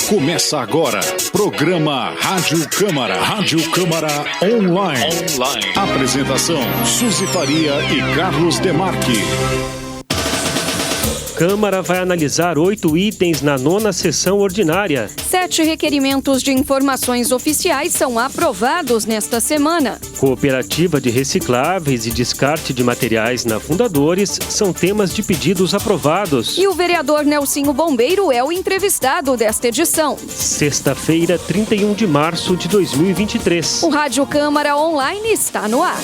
Começa agora, programa Rádio Câmara. Rádio Câmara Online. Apresentação, Suzy Faria e Carlos Demarque. Câmara vai analisar 8 itens na 9ª sessão ordinária. 7 requerimentos de informações oficiais são aprovados nesta semana. Cooperativa de recicláveis e descarte de materiais na Fundadores são temas de pedidos aprovados. E o vereador Nelsinho Bombeiro é o entrevistado desta edição. Sexta-feira, 31 de março de 2023. O Rádio Câmara Online está no ar.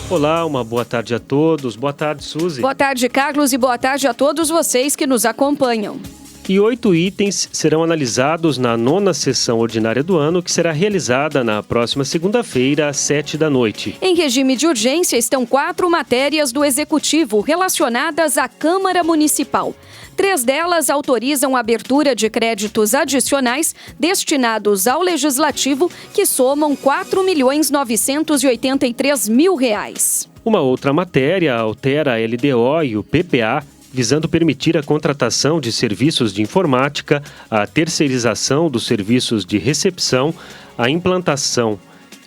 Olá, uma boa tarde a todos. Boa tarde, Suzy. Boa tarde, Carlos, e boa tarde a todos vocês que nos acompanham. E 8 itens serão analisados na 9ª sessão ordinária do ano, que será realizada na próxima segunda-feira, às 19h. Em regime de urgência estão 4 matérias do Executivo relacionadas à Câmara Municipal. 3 delas autorizam a abertura de créditos adicionais destinados ao Legislativo, que somam R$ 4.983.000. Uma outra matéria altera a LDO e o PPA, visando permitir a contratação de serviços de informática, a terceirização dos serviços de recepção, a implantação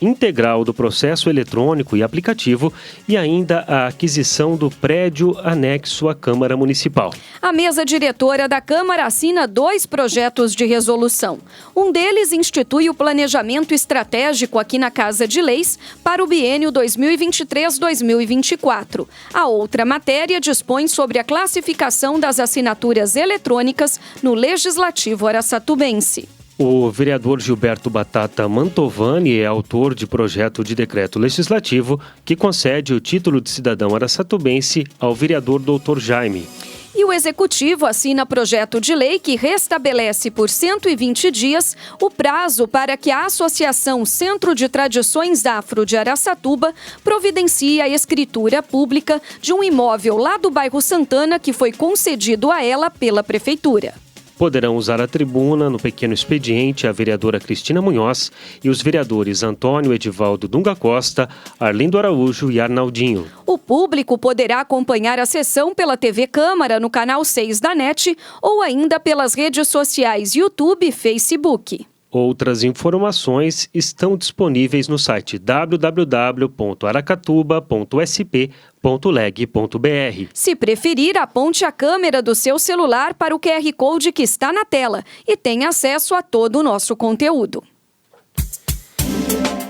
integral do processo eletrônico e aplicativo e ainda a aquisição do prédio anexo à Câmara Municipal. A mesa diretora da Câmara assina 2 projetos de resolução. Um deles institui o planejamento estratégico aqui na Casa de Leis para o biênio 2023-2024. A outra matéria dispõe sobre a classificação das assinaturas eletrônicas no Legislativo araçatubense. O vereador Gilberto Batata Mantovani é autor de projeto de decreto legislativo que concede o título de cidadão araçatubense ao vereador Dr. Jaime. E o Executivo assina projeto de lei que restabelece por 120 dias o prazo para que a Associação Centro de Tradições Afro de Araçatuba providencie a escritura pública de um imóvel lá do bairro Santana que foi concedido a ela pela Prefeitura. Poderão usar a tribuna no pequeno expediente a vereadora Cristina Munhoz e os vereadores Antônio Edivaldo Dunga Costa, Arlindo Araújo e Arnaldinho. O público poderá acompanhar a sessão pela TV Câmara no canal 6 da NET ou ainda pelas redes sociais YouTube e Facebook. Outras informações estão disponíveis no site www.aracatuba.sp.leg.br. Se preferir, aponte a câmera do seu celular para o QR Code que está na tela e tenha acesso a todo o nosso conteúdo.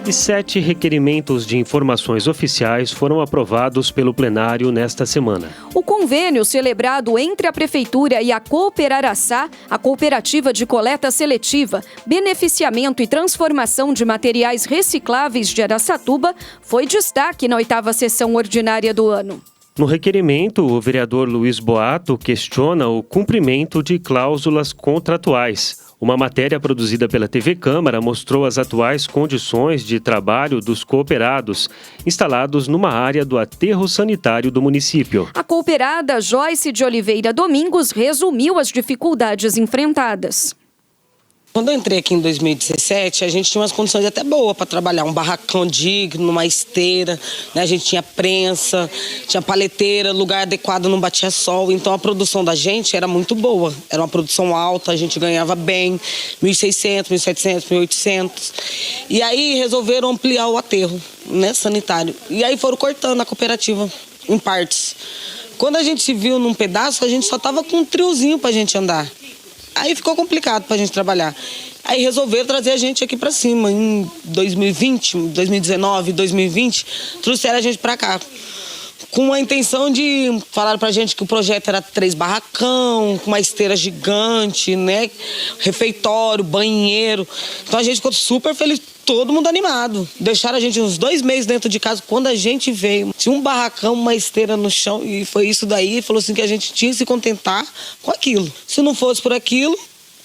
E 7 requerimentos de informações oficiais foram aprovados pelo plenário nesta semana. O convênio celebrado entre a Prefeitura e a Cooperaraçá, a Cooperativa de Coleta Seletiva, Beneficiamento e Transformação de Materiais Recicláveis de Araçatuba, foi destaque na 8ª sessão ordinária do ano. No requerimento, o vereador Luiz Boato questiona o cumprimento de cláusulas contratuais. Uma matéria produzida pela TV Câmara mostrou as atuais condições de trabalho dos cooperados, instalados numa área do aterro sanitário do município. A cooperada Joyce de Oliveira Domingos resumiu as dificuldades enfrentadas. Quando eu entrei aqui em 2017, a gente tinha umas condições até boas para trabalhar. Um barracão digno, uma esteira, né? A gente tinha prensa, tinha paleteira, lugar adequado, não batia sol. Então a produção da gente era muito boa. Era uma produção alta, a gente ganhava bem, 1.600, 1.700, 1.800. E aí resolveram ampliar o aterro, né, sanitário. E aí foram cortando a cooperativa em partes. Quando a gente se viu num pedaço, a gente só tava com um triozinho pra gente andar. Aí ficou complicado pra gente trabalhar. Aí resolveram trazer a gente aqui pra cima. Em 2020, 2019, 2020, trouxeram a gente pra cá. Com a intenção de falar pra gente que o projeto era 3 barracão, com uma esteira gigante, né? Refeitório, banheiro. Então a gente ficou super feliz, todo mundo animado. Deixaram a gente uns 2 meses dentro de casa. Quando a gente veio, tinha um barracão, uma esteira no chão, e foi isso daí. Falou assim que a gente tinha que se contentar com aquilo. Se não fosse por aquilo,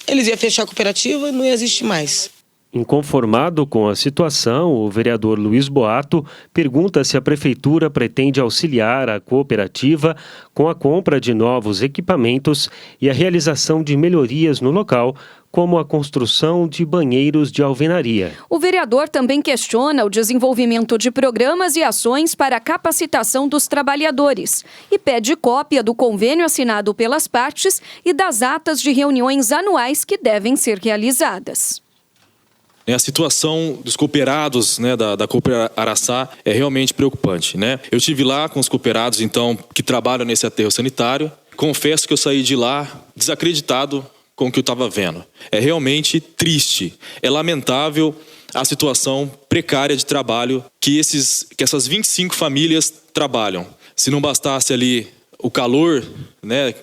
eles iam fechar a cooperativa e não ia existir mais. Inconformado com a situação, o vereador Luiz Boato pergunta se a prefeitura pretende auxiliar a cooperativa com a compra de novos equipamentos e a realização de melhorias no local, como a construção de banheiros de alvenaria. O vereador também questiona o desenvolvimento de programas e ações para a capacitação dos trabalhadores e pede cópia do convênio assinado pelas partes e das atas de reuniões anuais que devem ser realizadas. A situação dos cooperados, da Cooper Araçá é realmente preocupante, Eu estive lá com os cooperados, então, que trabalham nesse aterro sanitário. Confesso que eu saí de lá desacreditado com o que eu estava vendo. É realmente triste, é lamentável a situação precária de trabalho que essas 25 famílias trabalham. Se não bastasse ali o calor,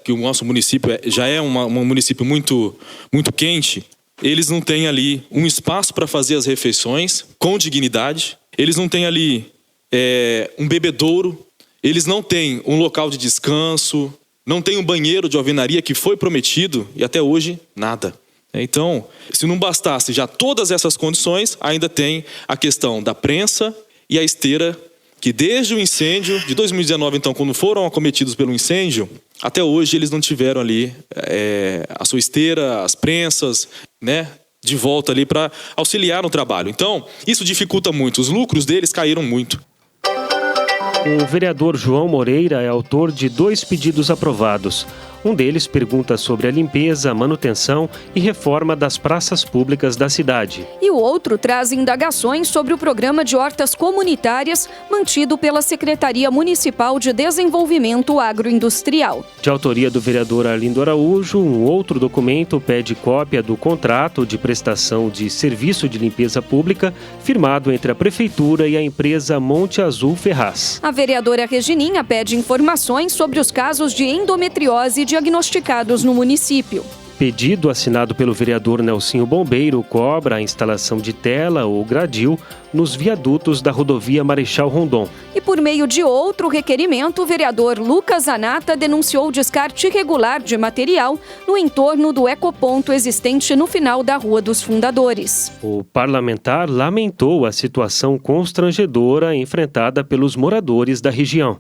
que o nosso município já é um município muito, muito quente, eles não têm ali um espaço para fazer as refeições com dignidade, eles não têm ali um bebedouro, eles não têm um local de descanso, não tem um banheiro de alvenaria que foi prometido e até hoje nada. Então, se não bastasse já todas essas condições, ainda tem a questão da prensa e a esteira, que desde o incêndio de 2019, então, quando foram acometidos pelo incêndio, até hoje eles não tiveram ali a sua esteira, as prensas, de volta ali para auxiliar no trabalho. Então, isso dificulta muito. Os lucros deles caíram muito. O vereador João Moreira é autor de 2 pedidos aprovados. Um deles pergunta sobre a limpeza, manutenção e reforma das praças públicas da cidade. E o outro traz indagações sobre o programa de hortas comunitárias mantido pela Secretaria Municipal de Desenvolvimento Agroindustrial. De autoria do vereador Arlindo Araújo, um outro documento pede cópia do contrato de prestação de serviço de limpeza pública firmado entre a Prefeitura e a empresa Monte Azul Ferraz. A vereadora Regininha pede informações sobre os casos de endometriose diagnosticados no município. Pedido assinado pelo vereador Nelsinho Bombeiro cobra a instalação de tela ou gradil nos viadutos da rodovia Marechal Rondon. E por meio de outro requerimento, o vereador Lucas Anata denunciou o descarte irregular de material no entorno do ecoponto existente no final da Rua dos Fundadores. O parlamentar lamentou a situação constrangedora enfrentada pelos moradores da região.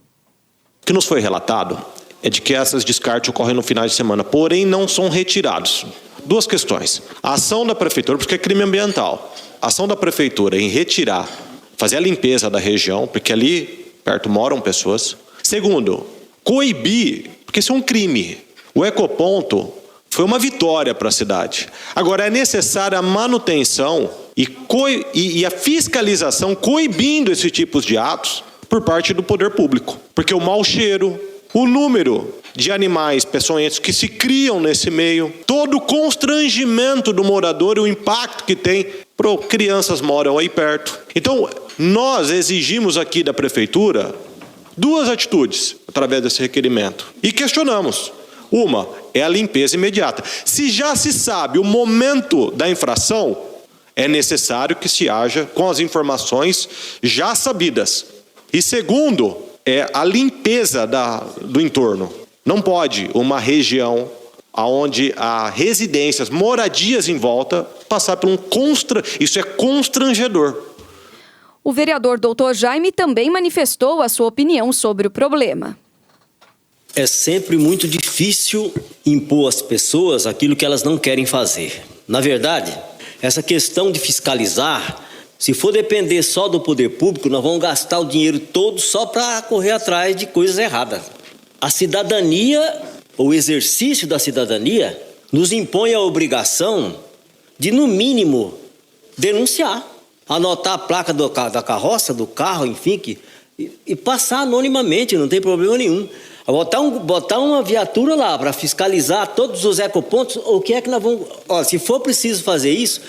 O que nos foi relatado é de que esses descartes ocorrem no final de semana, porém não são retirados. 2 questões. A ação da prefeitura, porque é crime ambiental. A ação da prefeitura em retirar, fazer a limpeza da região, porque ali perto moram pessoas. Segundo, coibir, porque isso é um crime. O ecoponto foi uma vitória para a cidade. Agora é necessária a manutenção e a fiscalização coibindo esses tipos de atos por parte do poder público. Porque o mau cheiro, o número de animais peçonhentos que se criam nesse meio, todo o constrangimento do morador e o impacto que tem, crianças moram aí perto. Então, nós exigimos aqui da prefeitura 2 atitudes através desse requerimento e questionamos. Uma é a limpeza imediata. Se já se sabe o momento da infração, é necessário que se haja com as informações já sabidas. E segundo, é a limpeza do entorno. Não pode uma região onde há residências, moradias em volta, passar por isso é constrangedor. O vereador Dr. Jaime também manifestou a sua opinião sobre o problema. É sempre muito difícil impor às pessoas aquilo que elas não querem fazer. Na verdade, essa questão de fiscalizar, se for depender só do poder público, nós vamos gastar o dinheiro todo só para correr atrás de coisas erradas. A cidadania, o exercício da cidadania, nos impõe a obrigação de, no mínimo, denunciar. Anotar a placa da carroça, do carro, enfim, e passar anonimamente, não tem problema nenhum. Botar uma viatura lá para fiscalizar todos os ecopontos, o que é que nós vamos... se for preciso fazer isso,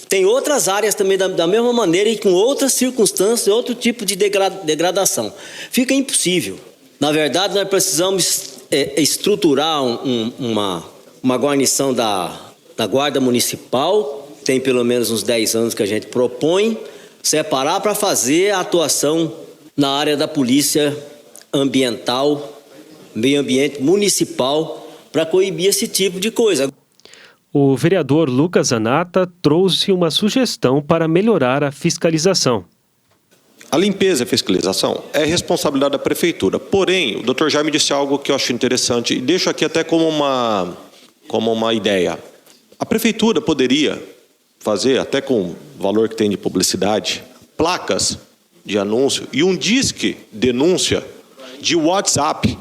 tem outras áreas também da mesma maneira e com outras circunstâncias, outro tipo de degradação. Fica impossível. Na verdade, nós precisamos estruturar uma guarnição da Guarda Municipal, tem pelo menos uns 10 anos que a gente propõe, separar para fazer a atuação na área da polícia ambiental, meio ambiente municipal, para coibir esse tipo de coisa. O vereador Lucas Zanata trouxe uma sugestão para melhorar a fiscalização. A limpeza e a fiscalização é responsabilidade da prefeitura. Porém, o Dr. Jaime disse algo que eu acho interessante e deixo aqui até como uma ideia. A prefeitura poderia fazer, até com o valor que tem de publicidade, placas de anúncio e um disque denúncia de WhatsApp,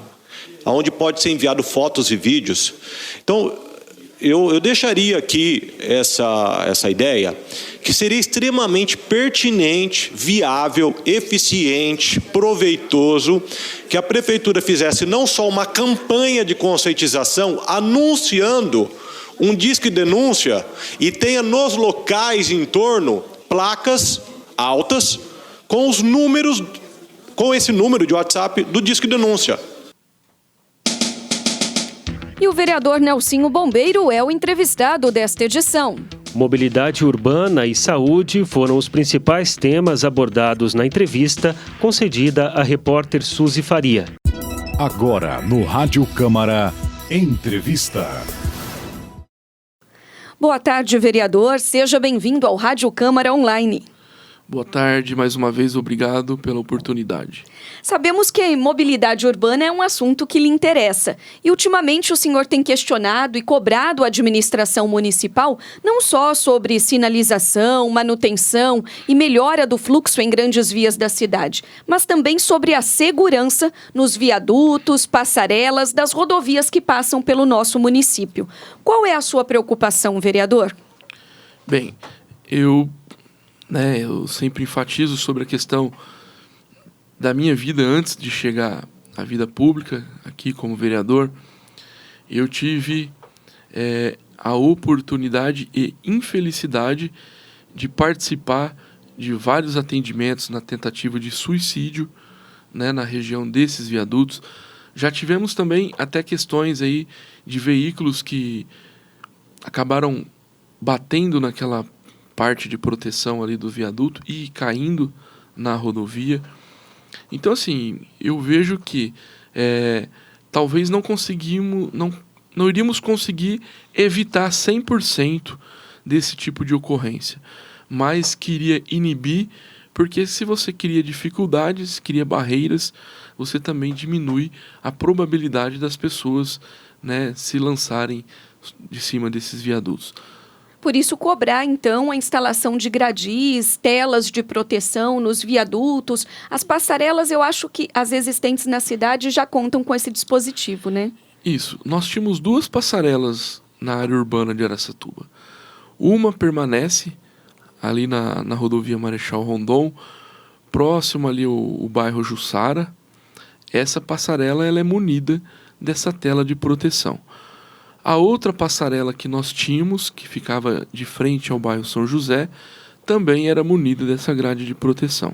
onde pode ser enviado fotos e vídeos. Então, eu deixaria aqui essa ideia, que seria extremamente pertinente, viável, eficiente, proveitoso, que a prefeitura fizesse não só uma campanha de conscientização, anunciando um disque denúncia e tenha nos locais em torno placas altas com os números, com esse número de WhatsApp do disque denúncia. E o vereador Nelsinho Bombeiro é o entrevistado desta edição. Mobilidade urbana e saúde foram os principais temas abordados na entrevista concedida à repórter Suzy Faria. Agora, no Rádio Câmara, entrevista. Boa tarde, vereador. Seja bem-vindo ao Rádio Câmara Online. Boa tarde, mais uma vez, obrigado pela oportunidade. Sabemos que a mobilidade urbana é um assunto que lhe interessa. E ultimamente o senhor tem questionado e cobrado a administração municipal não só sobre sinalização, manutenção e melhora do fluxo em grandes vias da cidade, mas também sobre a segurança nos viadutos, passarelas das rodovias que passam pelo nosso município. Qual é a sua preocupação, vereador? Bem, eu sempre enfatizo sobre a questão da minha vida antes de chegar à vida pública, aqui como vereador. Eu tive a oportunidade e infelicidade de participar de vários atendimentos na tentativa de suicídio, na região desses viadutos. Já tivemos também até questões aí de veículos que acabaram batendo naquela parte de proteção ali do viaduto e caindo na rodovia. Então, assim, eu vejo que talvez não iríamos conseguir evitar 100% desse tipo de ocorrência, mas queria inibir, porque se você cria dificuldades, cria barreiras, você também diminui a probabilidade das pessoas, se lançarem de cima desses viadutos. Por isso, cobrar, então, a instalação de gradis, telas de proteção nos viadutos. As passarelas, eu acho que as existentes na cidade já contam com esse dispositivo, né? Isso. Nós tínhamos 2 passarelas na área urbana de Araçatuba. Uma permanece ali na rodovia Marechal Rondon, próximo ali o bairro Jussara. Essa passarela ela é munida dessa tela de proteção. A outra passarela que nós tínhamos, que ficava de frente ao bairro São José, também era munida dessa grade de proteção.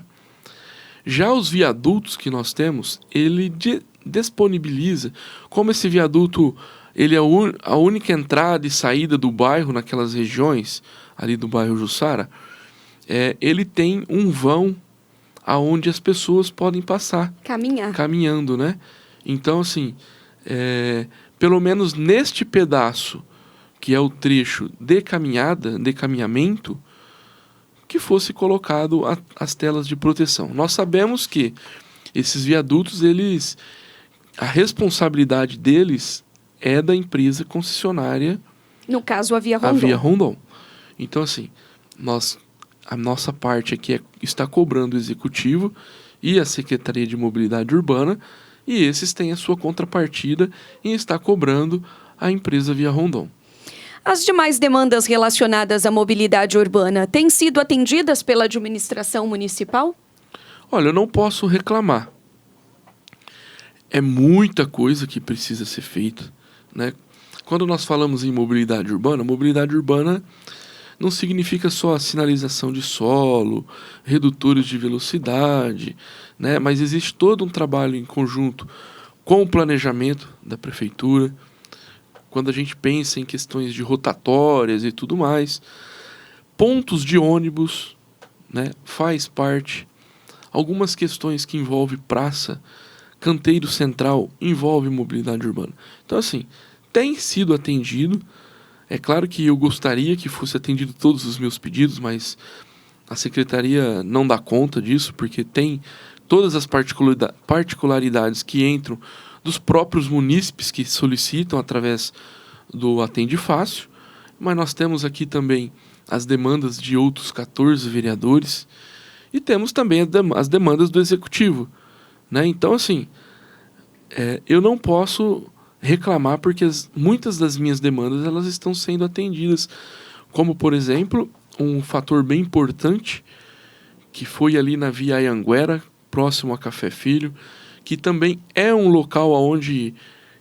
Já os viadutos que nós temos, ele disponibiliza, como esse viaduto ele é a única entrada e saída do bairro naquelas regiões, ali do bairro Jussara, ele tem um vão aonde as pessoas podem passar. Caminhando, né? Então, assim, pelo menos neste pedaço, que é o trecho de caminhamento, que fosse colocado as telas de proteção. Nós sabemos que esses viadutos, a responsabilidade deles é da empresa concessionária. No caso, a Via Rondon. A Via Rondon. Então, assim, a nossa parte aqui está cobrando o Executivo e a Secretaria de Mobilidade Urbana, e esses têm a sua contrapartida em estar cobrando a empresa Via Rondon. As demais demandas relacionadas à mobilidade urbana têm sido atendidas pela administração municipal? Olha, eu não posso reclamar. É muita coisa que precisa ser feita, né? Quando nós falamos em mobilidade urbana não significa só a sinalização de solo, redutores de velocidade, né? Mas existe todo um trabalho em conjunto com o planejamento da prefeitura, quando a gente pensa em questões de rotatórias e tudo mais. Pontos de ônibus, né? Faz parte. Algumas questões que envolvem praça, canteiro central, envolve mobilidade urbana. Então, assim, tem sido atendido. É claro que eu gostaria que fosse atendido todos os meus pedidos, mas a secretaria não dá conta disso, porque tem todas as particularidades que entram dos próprios munícipes que solicitam através do Atende Fácil, mas nós temos aqui também as demandas de outros 14 vereadores e temos também as demandas do Executivo, né? Então, assim, eu não posso reclamar porque muitas das minhas demandas elas estão sendo atendidas, como, por exemplo, um fator bem importante que foi ali na Via Anhanguera, próximo a Café Filho, que também é um local onde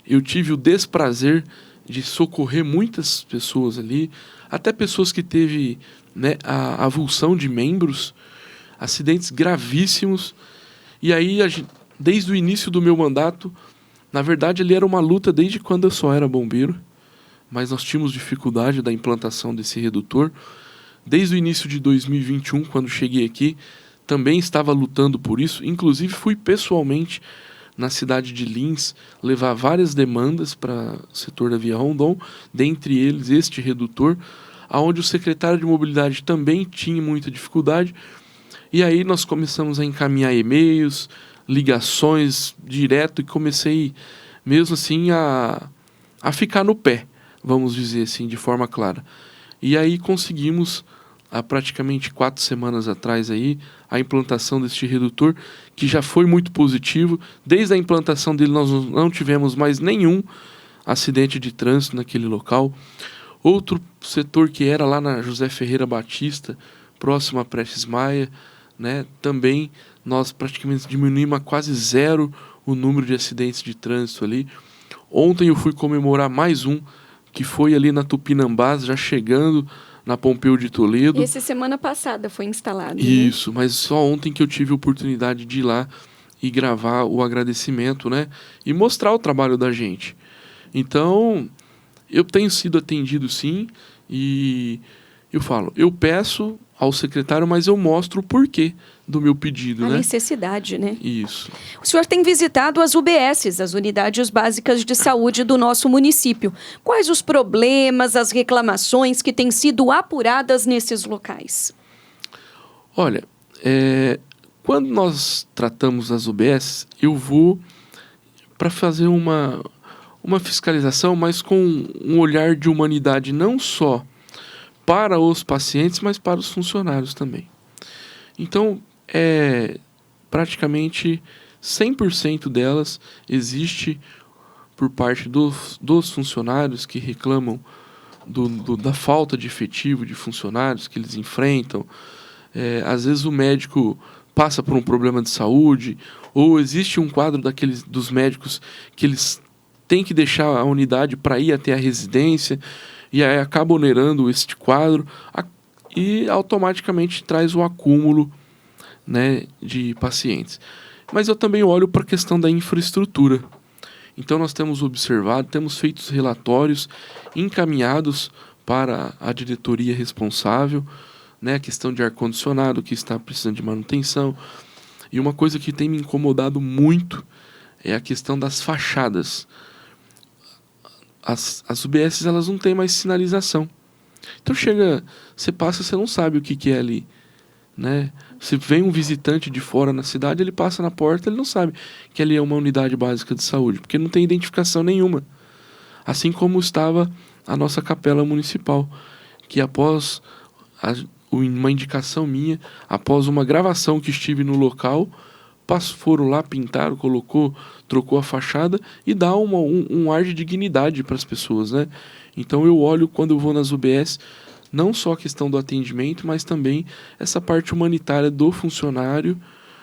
eu tive o desprazer de socorrer muitas pessoas ali, até pessoas que teve, né, a avulsão de membros, acidentes gravíssimos. E aí, desde o início do meu mandato, na verdade, ele era uma luta desde quando eu só era bombeiro, mas nós tínhamos dificuldade da implantação desse redutor. Desde o início de 2021, quando cheguei aqui, também estava lutando por isso. Inclusive, fui pessoalmente na cidade de Lins levar várias demandas para o setor da Via Rondon, dentre eles este redutor, onde o secretário de mobilidade também tinha muita dificuldade. E aí nós começamos a encaminhar e-mails, ligações direto, e comecei mesmo assim a ficar no pé, vamos dizer assim, de forma clara. E aí conseguimos, há praticamente 4 semanas atrás, aí, a implantação deste redutor, que já foi muito positivo. Desde a implantação dele nós não tivemos mais nenhum acidente de trânsito naquele local. Outro setor que era lá na José Ferreira Batista, próximo a Prestes Maia, né, também nós praticamente diminuímos a quase zero o número de acidentes de trânsito ali. Ontem eu fui comemorar mais um, que foi ali na Tupinambás, já chegando na Pompeu de Toledo. Esse semana passada foi instalado. Isso, mas só ontem que eu tive a oportunidade de ir lá e gravar o agradecimento, né? E mostrar o trabalho da gente. Então, eu tenho sido atendido sim, e eu falo, eu peço ao secretário, mas eu mostro o porquê do meu pedido, a né? necessidade, né? Isso. O senhor tem visitado as UBSs, as Unidades Básicas de Saúde do nosso município. Quais os problemas, as reclamações que têm sido apuradas nesses locais? Olha, quando nós tratamos as UBSs, eu vou para fazer uma fiscalização, mas com um olhar de humanidade não só para os pacientes, mas para os funcionários também. Então, praticamente 100% delas existe por parte dos funcionários que reclamam da falta de efetivo de funcionários que eles enfrentam. Às vezes o médico passa por um problema de saúde, ou existe um quadro dos médicos que eles têm que deixar a unidade para ir até a residência, e aí acaba onerando este quadro e automaticamente traz o acúmulo, né, de pacientes. Mas eu também olho para a questão da infraestrutura. Então nós temos observado, temos feito relatórios encaminhados para a diretoria responsável, né, a questão de ar-condicionado que está precisando de manutenção. E uma coisa que tem me incomodado muito é a questão das fachadas. As UBSs, elas não têm mais sinalização. Então você passa, você não sabe o que é ali, né? Se vem um visitante de fora na cidade, ele passa na porta, ele não sabe que ali é uma unidade básica de saúde, porque não tem identificação nenhuma. Assim como estava a nossa capela municipal, que após uma indicação minha, após uma gravação que estive no local, foram lá, pintaram, trocou a fachada e dá um ar de dignidade para as pessoas, né? Então eu olho, quando eu vou nas UBS, não só a questão do atendimento, mas também essa parte humanitária do funcionário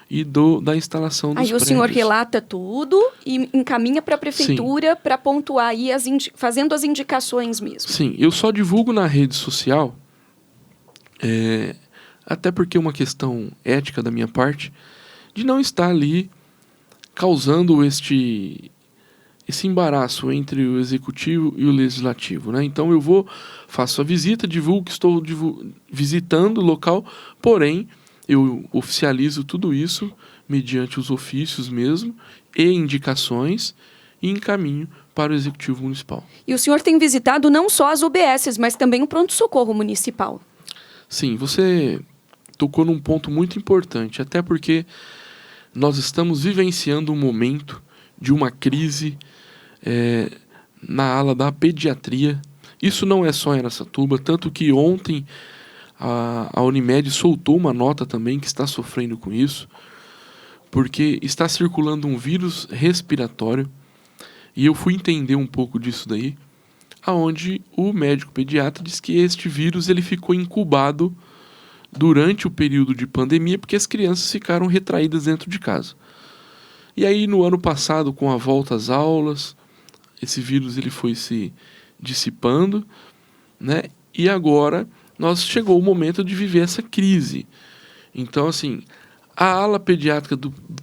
e da instalação dos prédios. Aí o senhor relata tudo e encaminha para a prefeitura para pontuar aí, fazendo as indicações mesmo. Sim, eu só divulgo na rede social, até porque é uma questão ética da minha parte, de não estar ali causando esse embaraço entre o executivo e o legislativo, né? Então eu faço a visita, divulgo que estou visitando o local, porém eu oficializo tudo isso mediante os ofícios mesmo e indicações e encaminho para o Executivo Municipal. E o senhor tem visitado não só as UBSs, mas também o pronto-socorro municipal. Sim, você tocou num ponto muito importante, até porque nós estamos vivenciando um momento de uma crise na ala da pediatria. Isso não é só em Araçatuba, tanto que ontem a Unimed soltou uma nota também que está sofrendo com isso, porque está circulando um vírus respiratório, e eu fui entender um pouco disso daí, aonde o médico pediatra diz que este vírus ele ficou incubado durante o período de pandemia, porque as crianças ficaram retraídas dentro de casa. E aí, no ano passado, com a volta às aulas, esse vírus ele foi se dissipando, né? E agora chegou o momento de viver essa crise. Então, assim, a ala pediátrica,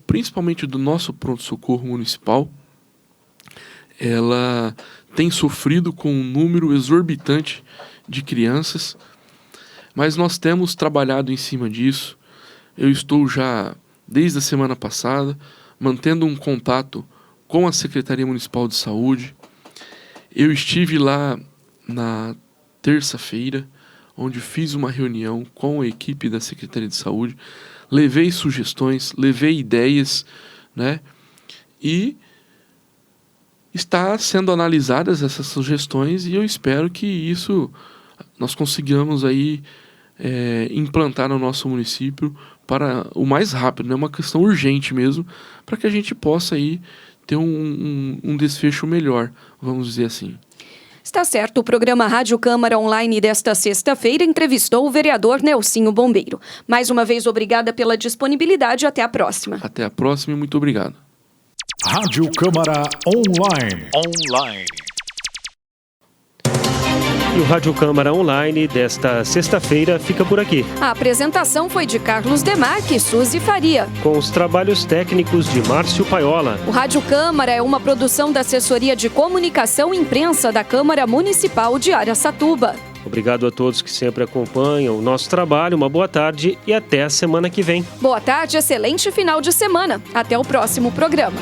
principalmente do nosso pronto-socorro municipal, ela tem sofrido com um número exorbitante de crianças, mas nós temos trabalhado em cima disso. Eu estou já, desde a semana passada, mantendo um contato com a Secretaria Municipal de Saúde. Eu estive lá na terça-feira, onde fiz uma reunião com a equipe da Secretaria de Saúde, levei sugestões, levei ideias, né? E está sendo analisadas essas sugestões e eu espero que isso nós consigamos aí implantar no nosso município para o mais rápido, né? Uma questão urgente mesmo, para que a gente possa aí ter um desfecho melhor, vamos dizer assim. Está certo, o programa Rádio Câmara Online desta sexta-feira entrevistou o vereador Nelsinho Bombeiro. Mais uma vez, obrigada pela disponibilidade e até a próxima. Até a próxima e muito obrigado. Rádio Câmara Online. E o Rádio Câmara Online desta sexta-feira fica por aqui. A apresentação foi de Carlos Demarque e Suzy Faria. Com os trabalhos técnicos de Márcio Paiola. O Rádio Câmara é uma produção da Assessoria de Comunicação e Imprensa da Câmara Municipal de Araçatuba. Obrigado a todos que sempre acompanham o nosso trabalho. Uma boa tarde e até a semana que vem. Boa tarde, excelente final de semana. Até o próximo programa.